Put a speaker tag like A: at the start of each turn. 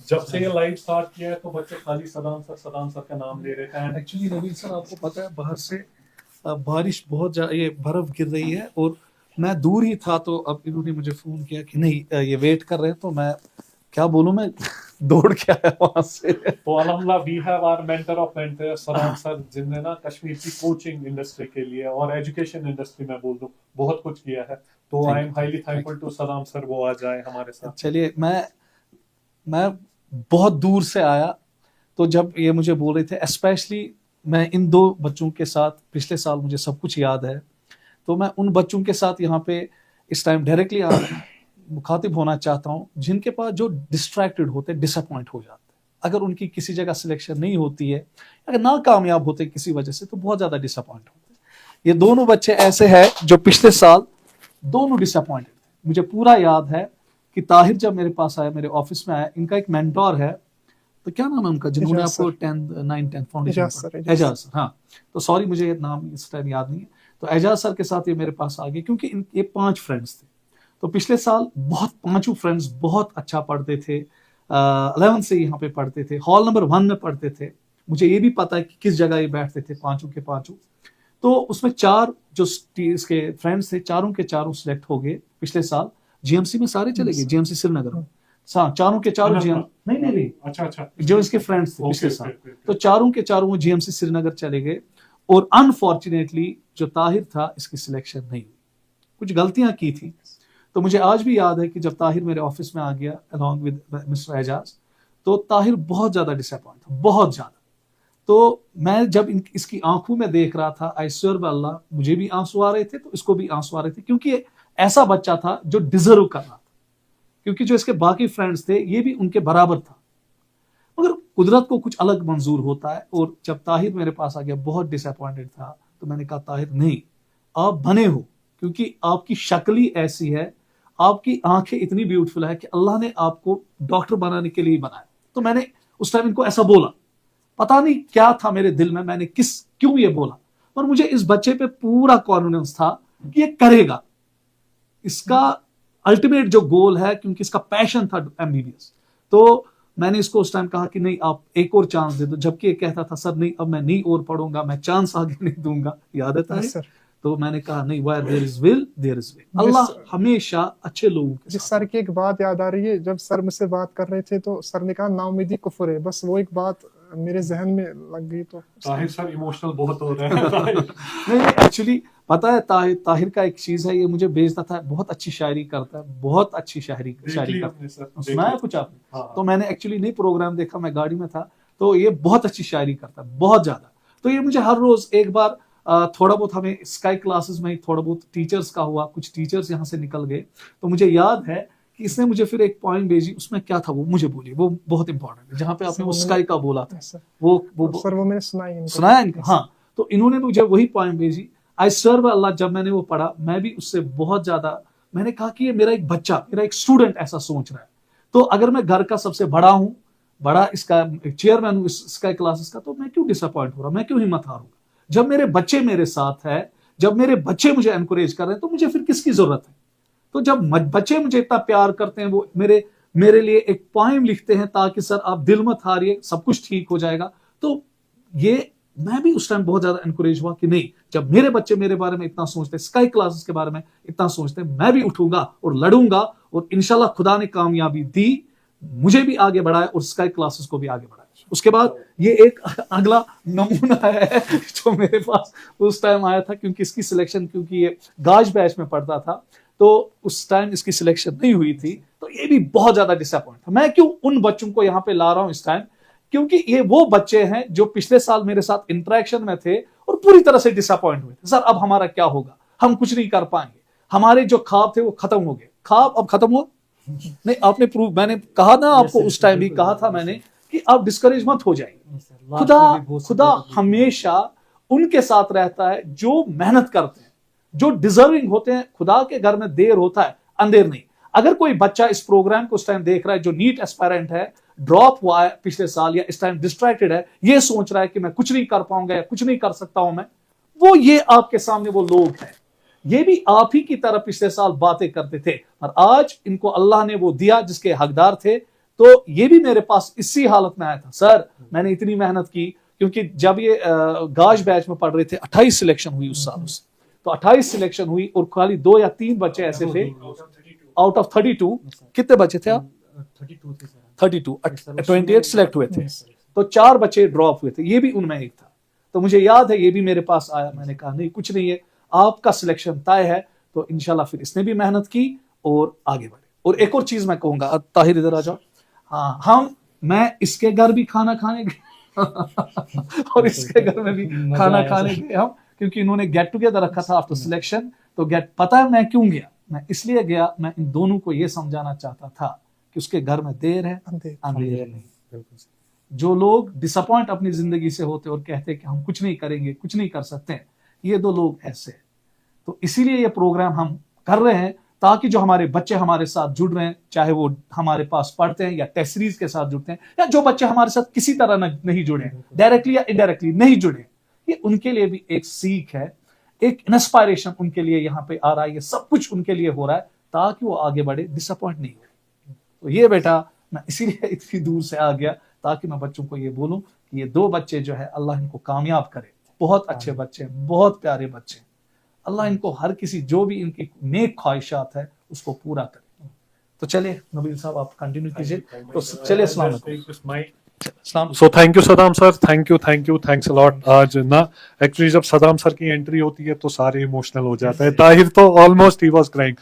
A: जब से ये लाइव स्टार्ट किया है तो बच्चे खाली सदाम सर का नाम ले रहे हैं।
B: एक्चुअली नवीन सर, आपको पता है बाहर से बारिश बहुत ये बर्फ गिर रही है और मैं दूर ही था, तो अब इन्होंने मुझे फोन किया कि नहीं ये वेट कर रहे हैं, तो मैं क्या बोलूं, मैं दौड़ के आया वहां से।
A: तो अल्हम्दुलिल्लाह we have our mentor of mentor Saddam sir, जिनने ना कश्मीर की कोचिंग इंडस्ट्री के लिए और एजुकेशन इंडस्ट्री में बोल दूं बहुत कुछ किया है। तो I am highly thankful to Saddam sir, वो आ जाए हमारे साथ।
B: चलिए, मैं बहुत दूर से आया, तो जब ये मुझे बोल रहे थे, स्पेशली मैं इन दो बच्चों के साथ पिछले साल मुझे सब कुछ याद है, तो मैं उन बच्चों के साथ यहाँ पे इस टाइम डायरेक्टली मुखातिब होना चाहता हूँ, जिनके पास जो डिस्ट्रैक्टेड होते, डिसअपॉइंट हो जाते, अगर उनकी किसी जगह सिलेक्शन नहीं होती है, अगर ना कामयाब होते किसी वजह से, तो बहुत ज्यादा डिसअपॉइंट होते। ये दोनों बच्चे ऐसे हैं जो पिछले साल दोनों डिसअपॉइंटेड थे। मुझे पूरा याद है कि ताहिर जब मेरे पास आया, मेरे ऑफिस में आया, इनका एक मेंटोर है, तो क्या नाम है उनका, जिन्होंने आपको 9-10 फाउंडेशन, एजाज सर, हाँ, तो सॉरी मुझे नाम इस टाइम याद नहीं है। तो एजाज सर के साथ ये मेरे पास आ गए, क्योंकि ये 5 फ्रेंड्स थे। तो पिछले साल पांचों फ्रेंड्स बहुत अच्छा पढ़ते थे, 11 से यहाँ पे पढ़ते थे, हॉल नंबर 1 में पढ़ते थे। मुझे ये भी पता है कि किस जगह ये बैठते थे, पांचों के पांचों। तो उसमें 4 जो इसके फ्रेंड्स थे, चारों के चारों सिलेक्ट हो गए पिछले साल। जीएमसी में सारे चले गए, जीएमसी श्रीनगर में, चारों के चारों नहीं,
A: अच्छा,
B: जो इसके फ्रेंड्स थे पिछले साल, तो चारों के चारों वो जीएमसी श्रीनगर चले गए। और अनफॉर्चुनेटली जो ताहिर था, इसकी सिलेक्शन नहीं हुई, कुछ गलतियां की थी। तो मुझे आज भी याद है कि जब ताहिर मेरे ऑफिस में आ गया अलॉन्ग विद मिस्टर एजाज, तो ताहिर बहुत ज्यादा डिसअपॉइंट था, बहुत ज्यादा। तो मैं जब इसकी आंखों में देख रहा था, आई स्वेयर बाय अल्लाह, मुझे भी आंसू आ रहे थे, तो इसको भी आंसू आ रहे थे, क्योंकि ये ऐसा बच्चा था जो डिजर्व कर रहा था, क्योंकि जो इसके बाकी फ्रेंड्स थे ये भी उनके बराबर था। मगर कुदरत को कुछ अलग मंजूर होता है। और जब ताहिर मेरे पास आ गया, बहुत डिसअपॉइंटेड था, तो मैंने कहा ताहिर नहीं, आप बने हो, क्योंकि आपकी शक्ल ही ऐसी है, आपकी आंखें इतनी ब्यूटीफुल है कि अल्लाह ने आपको डॉक्टर बनाने के लिए बनाया। तो मैंने उस टाइम इनको ऐसा बोला, पता नहीं क्या था मेरे दिल में, मैंने क्यों ये बोला, पर मुझे इस बच्चे पे पूरा कॉन्फिडेंस था कि ये करेगा, इसका अल्टीमेट जो गोल है, क्योंकि इसका पैशन था एमबीबीएस। तो मैंने इसको उस टाइम कहा कि नहीं, आप एक और चांस दे दो, जबकि ये कहता था सर नहीं, अब मैं नहीं और पढ़ूंगा, मैं चांस आगे नहीं दूंगा, याद है सर? तो मैंने कहा नहीं, where there is will there is way, अल्लाह हमेशा अच्छे लोगों के
C: जिस सर की एक बात याद आ रही है, जब सर मुझसे बात कर रहे थे तो सर ने कहा नाउमीदी कुफ्र है, बस वो एक बात मेरे जहन में लग गई। तो
A: ताहिर सर इमोशनल बहुत हो रहे हैं।
B: नहीं, एक्चुअली पता है ताहिर का एक चीज है, ये मुझे भेजता था, बहुत अच्छी शायरी करता है, बहुत अच्छी शायरी करता है, सुना है कुछ आपने? हाँ। तो मैंने एक्चुअली नहीं प्रोग्राम देखा, मैं गाड़ी में था, तो ये बहुत अच्छी शायरी करता है, बहुत ज्यादा। तो ये मुझे हर रोज एक बार थोड़ा बहुत, हमें स्काई क्लासेस में थोड़ा बहुत टीचर्स का हुआ, कुछ टीचर्स यहाँ से निकल गए, तो मुझे याद है कि इसने मुझे फिर एक पॉइंट भेजी, उसमें क्या था वो मुझे बोलिए, वो बहुत इंपॉर्टेंट है, जहाँ पे आपने वो स्काई का बोला था, वो
C: सर वो मैंने
B: सुनाया इनका, हाँ। तो इन्होंने मुझे वही पॉइंट भेजी, आई स्वेयर बाय अल्लाह, जब मैंने वो पढ़ा, मैं भी उससे बहुत ज्यादा, मैंने कहा कि ये मेरा एक बच्चा, मेरा एक स्टूडेंट ऐसा सोच रहा है, तो अगर मैं घर का सबसे बड़ा हूँ, बड़ा इसका चेयरमैन हूँ स्काई क्लासेस का, तो मैं क्यों डिसअपॉइंट हो रहा, मैं क्यों हिम्मत हारूंगा? जब मेरे बच्चे मेरे साथ है, जब मेरे बच्चे मुझे एनकरेज कर रहे हैं, तो मुझे फिर किसकी जरूरत है? तो जब बच्चे मुझे इतना प्यार करते हैं, वो मेरे लिए एक पोएम लिखते हैं ताकि सर आप दिल मत हारिए, सब कुछ ठीक हो जाएगा, तो ये मैं भी उस टाइम बहुत ज्यादा एनकरेज हुआ कि नहीं, जब मेरे बच्चे मेरे बारे में इतना सोचते, स्काई क्लासेस के बारे में इतना सोचते, मैं भी उठूंगा और लड़ूंगा, और इंशाल्लाह खुदा ने कामयाबी दी, मुझे भी आगे बढ़ाया और स्काई क्लासेस को भी आगे बढ़ाया। उसके बाद ये एक अगला नमूना है जो मेरे पास उस टाइम आया था, क्योंकि इसकी सिलेक्शन, क्योंकि ये गाज बैच में पढ़ता था, तो उस टाइम इसकी सिलेक्शन नहीं हुई थी, तो ये भी बहुत ज्यादा डिसअपॉइंट था। मैं क्यों उन बच्चों को यहाँ पे ला रहा हूं इस टाइम, क्योंकि ये वो बच्चे हैं जो पिछले साल मेरे साथ इंटरेक्शन में थे और पूरी तरह से डिसअपॉइंट हुए थे, सर अब हमारा क्या होगा, हम कुछ नहीं कर पाएंगे, हमारे जो ख्वाब थे वो खत्म हो गए। ख्वाब अब खत्म हुआ नहीं, आपने प्रूव, मैंने कहा ना आपको, उस टाइम भी कहा था मैंने कि आप डिस्करेज मत हो जाइए। खुदा हमेशा उनके साथ रहता है जो मेहनत करते हैं, जो डिजर्विंग होते हैं। खुदा के घर में देर होता है, अंधेर नहीं। अगर कोई बच्चा इस प्रोग्राम को उस टाइम देख रहा है जो नीट एस्पायरेंट है, ड्रॉप हुआ है पिछले साल, या इस टाइम डिस्ट्रैक्टेड है, ये सोच रहा है कि मैं कुछ नहीं कर पाऊंगा या कुछ नहीं कर सकता हूं मैं, वो ये आपके सामने वो लोग हैं, ये भी आप ही की तरह पिछले साल बातें करते थे, और आज इनको अल्लाह ने वो दिया जिसके हकदार थे। तो ये भी मेरे पास इसी हालत में आया था, सर मैंने इतनी मेहनत की, क्योंकि जब ये गाज बैच में पढ़ रहे थे 28 सिलेक्शन हुई उस साल उससे, तो 28 सिलेक्शन हुई और खाली 2 या 3 बच्चे ऐसे थे आउट ऑफ 32। कितने बच्चे थे आप? 32, 28 सिलेक्ट हुए थे, तो 4 बच्चे ड्रॉप हुए थे, ये भी उनमें एक था। तो मुझे याद है ये भी मेरे पास आया, मैंने कहा नहीं कुछ नहीं है, आपका सिलेक्शन तय है। तो इंशाल्लाह फिर इसने भी मेहनत की और आगे बढ़े। और एक और चीज मैं कहूंगा, ताहिर इधर आ जाओ, हाँ मैं इसके घर भी खाना खाने गए और इसके घर में भी खाना खाने गए हम, क्योंकि इन्होंने गेट टुगेदर रखा था आफ्टर सिलेक्शन। तो गेट पता है मैं क्यों गया? मैं इसलिए गया, मैं इन दोनों को ये समझाना चाहता था कि उसके घर में देर है अंधेर नहीं। जो लोग डिसअपॉइंट अपनी जिंदगी से होते और कहते कि हम कुछ नहीं करेंगे, कुछ नहीं कर सकते, ये 2 लोग ऐसे हैं। तो इसीलिए ये प्रोग्राम हम कर रहे हैं, ताकि जो हमारे बच्चे हमारे साथ जुड़ रहे हैं, चाहे वो हमारे पास पढ़ते हैं या टेस्ट सीरीज के साथ जुड़ते हैं, या जो बच्चे हमारे साथ किसी तरह नहीं जुड़े, डायरेक्टली या इनडायरेक्टली नहीं जुड़े, ये उनके लिए भी एक सीख है, एक इंस्पायरेशन उनके लिए यहाँ पे आ रहा है। ये सब कुछ उनके लिए हो रहा है ताकि वो आगे बढ़े, डिसअपॉइंट नहीं हो। तो ये बेटा मैं इसीलिए इतनी दूर से आ गया, ताकि मैं बच्चों को ये बोलूं कि ये 2 बच्चे जो है अल्लाह इनको कामयाब करे, बहुत अच्छे बच्चे, बहुत प्यारे बच्चे, अल्लाह इनको हर किसी जो भी इनकी नेक ख्वाहिशात है उसको पूरा करे। तो चलिए नबील साहब आप कंटिन्यू कीजिए। तो चलिए अस्सलाम वालेकुम।
A: So thank you Saddam sir, thank you, thanks a lot. आज ना एक्चुअली जब सदाम सर की एंट्री होती है तो सारे इमोशनल हो जाते हैं। ताहिर तो ऑलमोस्ट ही वाज क्राइंग।